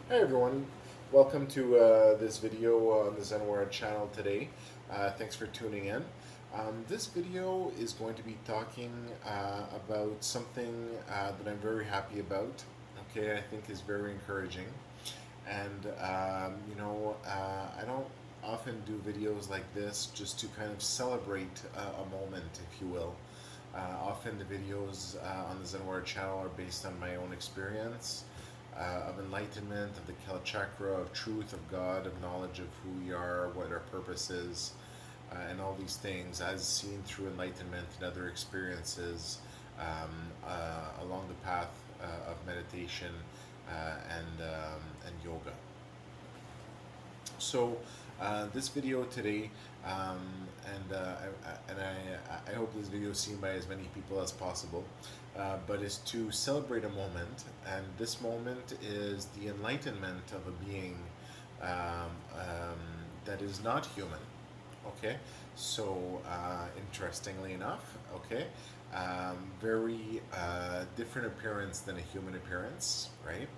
Hi everyone, welcome to this video on the Zenware channel today. Thanks for tuning in. This video is going to be talking about something that I'm very happy about. Okay, I think is very encouraging, and I don't often do videos like this just to kind of celebrate a moment, if you will. Often the videos on the Zenware channel are based on my own experience of enlightenment, of the Kala Chakra, of truth, of God, of knowledge of who we are, what our purpose is, and all these things as seen through enlightenment and other experiences along the path of meditation and yoga. So this video today, I hope this video is seen by as many people as possible, but is to celebrate a moment, and this moment is the enlightenment of a being um, um, that is not human. Okay, so interestingly enough, okay, very different appearance than a human appearance, right?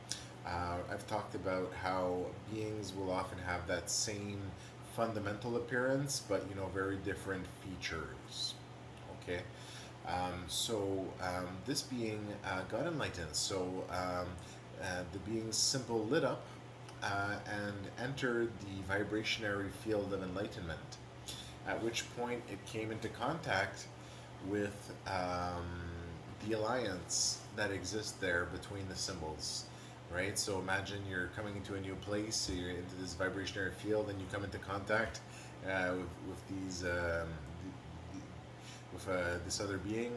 I've talked about how beings will often have that same fundamental appearance, but very different features. Okay, this being got enlightened. The being's symbol lit up and entered the vibrationary field of enlightenment. At which point it came into contact with the alliance that exists there between the symbols, right? So imagine you're coming into a new place, so you're into this vibrationary field, and you come into contact with these with this other being,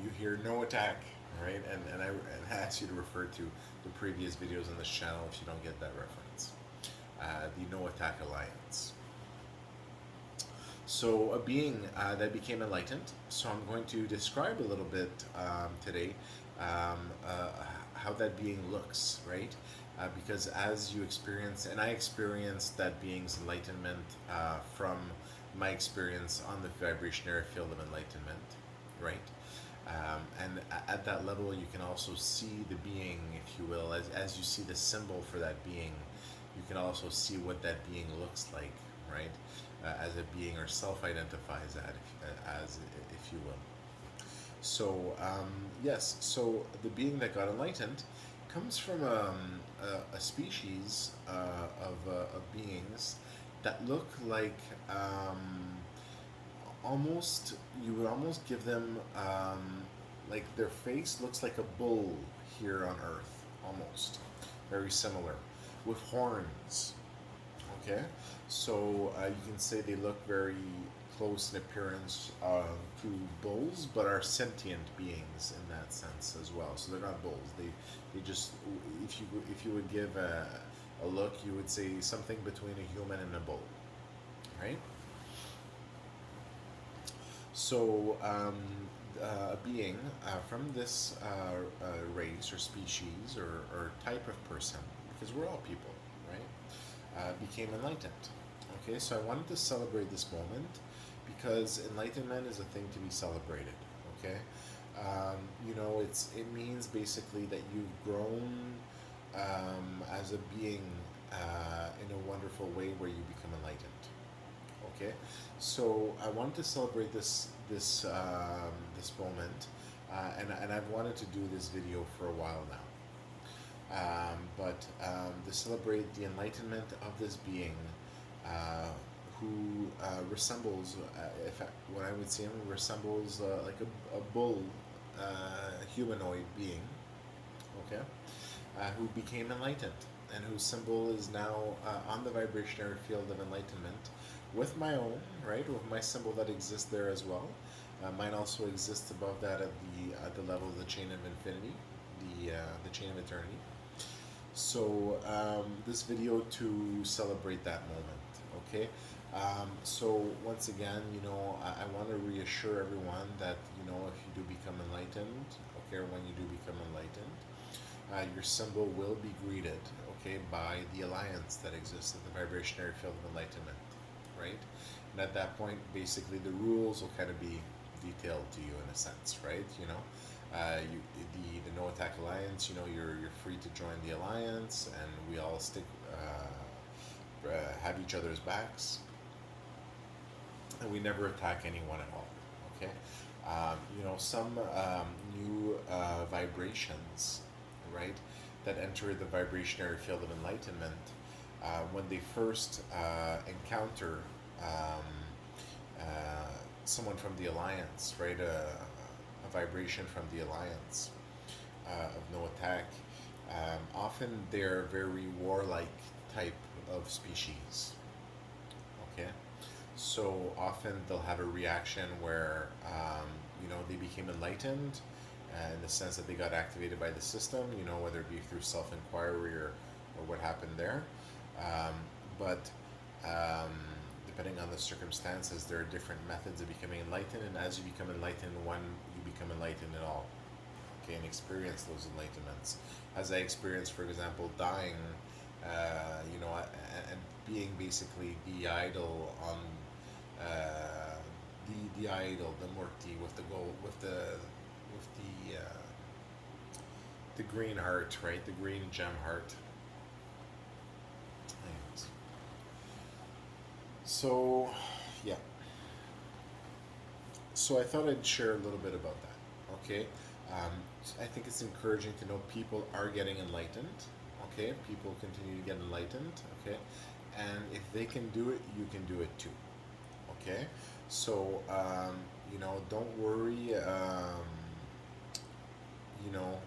you hear no attack, right? And I ask you to refer to the previous videos on this channel if you don't get that reference. The No Attack Alliance. So, a being that became enlightened. So, I'm going to describe a little bit today um, uh, how that being looks, right? Because as you experience, and I experienced that being's enlightenment from my experience on the vibrationary field of enlightenment, right? And at that level, you can also see the being, if you will, as you see the symbol for that being, you can also see what that being looks like, right? As a being or self-identifies as, if you will. So yes, so the being that got enlightened comes from a species of beings that look like almost you would almost give them like their face looks like a bull here on Earth, almost very similar, with horns. Okay, so you can say they look very close in appearance to bulls, but are sentient beings in that sense as well. So they're not bulls. They just if you would give a look, you would say something between a human and a bull, right? So a being from this race or species or type of person, because we're all people, right? Became enlightened. Okay, so I wanted to celebrate this moment because enlightenment is a thing to be celebrated. Okay, it means basically that you've grown as a being in a wonderful way where you become enlightened. Okay, so I wanted to celebrate this moment, and I've wanted to do this video for a while now. But to celebrate the enlightenment of this being, who resembles, what I would say him resembles like a bull, humanoid being, okay, who became enlightened and whose symbol is now on the vibrationary field of enlightenment with my own, right, with my symbol that exists there as well. Mine also exists above that at the level of the chain of infinity, the chain of eternity. So this video to celebrate that moment, okay? So once again, I want to reassure everyone that if you do become enlightened, okay, or when you do become enlightened, your symbol will be greeted, okay, by the alliance that exists at the vibrationary field of enlightenment, right? And at that point, basically, the rules will kind of be detailed to you in a sense, right? The No Attack Alliance. You're free to join the alliance, and we all have each other's backs, and we never attack anyone at all. Okay, some new vibrations, right, that enter the vibrationary field of enlightenment when they first encounter um, uh, someone from the alliance, right, a vibration from the alliance of no attack. Often they're very warlike type of species. Okay, so often they'll have a reaction where they became enlightened, in the sense that they got activated by the system. Whether it be through self-inquiry or what happened there. Um, but um, Depending on the circumstances, there are different methods of becoming enlightened, and as you become enlightened in one, you become enlightened in all. Okay, and experience those enlightenments. As I experienced, for example, dying, and being basically the idol on the idol, the murti with the gold, with the green heart, right? The green gem heart. Anyways. So, yeah. So I thought I'd share a little bit about that. Okay. Um, I think it's encouraging to know people are getting enlightened. Okay. People continue to get enlightened. Okay. And if they can do it, you can do it too. Okay. So, don't worry. You know,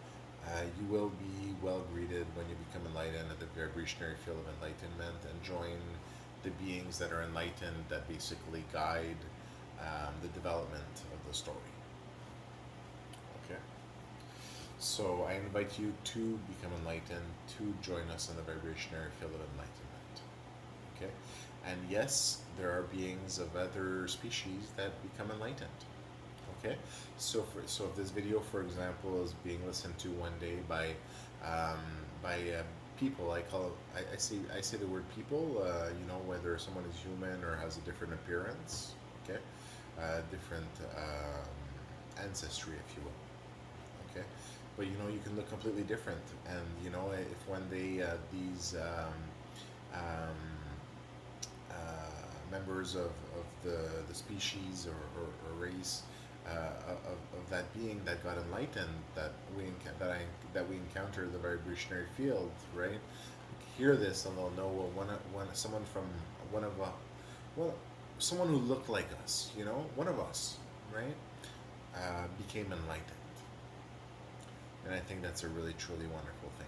you will be well greeted when you become enlightened at the vibrationary field of enlightenment and join the beings that are enlightened that basically guide the development of the story. Okay? So I invite you to become enlightened, to join us in the vibrationary field of enlightenment. Okay? And yes, there are beings of other species that become enlightened. Okay, so if this video, for example, is being listened to one day um, by people, I say the word people. Whether someone is human or has a different appearance. Okay, different ancestry, if you will. Okay, but you can look completely different, and if one day these members of the species or race of that being that got enlightened, that we encounter the vibrationary field, right? Hear this and they'll know, well, someone from one of well someone who looked like us, one of us, right, became enlightened. And I think that's a really truly wonderful thing.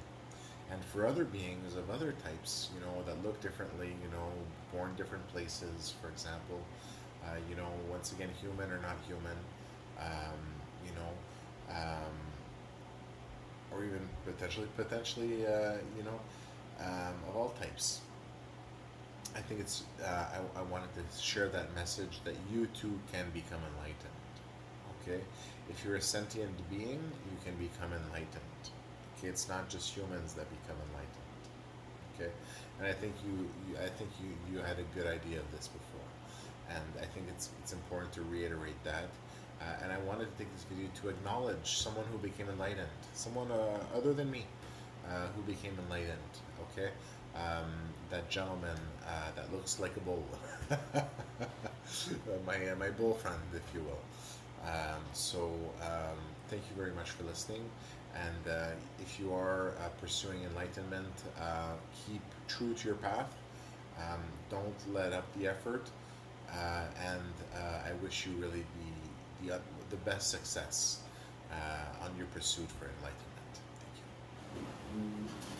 And for other beings of other types, that look differently, born different places, for example, once again, human or not human, um, you know, um, or even potentially, of all types. I think I wanted to share that message that you too can become enlightened. Okay, if you're a sentient being, you can become enlightened. Okay, it's not just humans that become enlightened. Okay, and I think you had a good idea of this before, and I think it's important to reiterate that. And I wanted to take this video to acknowledge someone who became enlightened, someone other than me, who became enlightened. Okay, that gentleman that looks like a bull, my bull friend, if you will. Thank you very much for listening. And if you are pursuing enlightenment, keep true to your path. Don't let up the effort. I wish you really the best success on your pursuit for enlightenment. Thank you.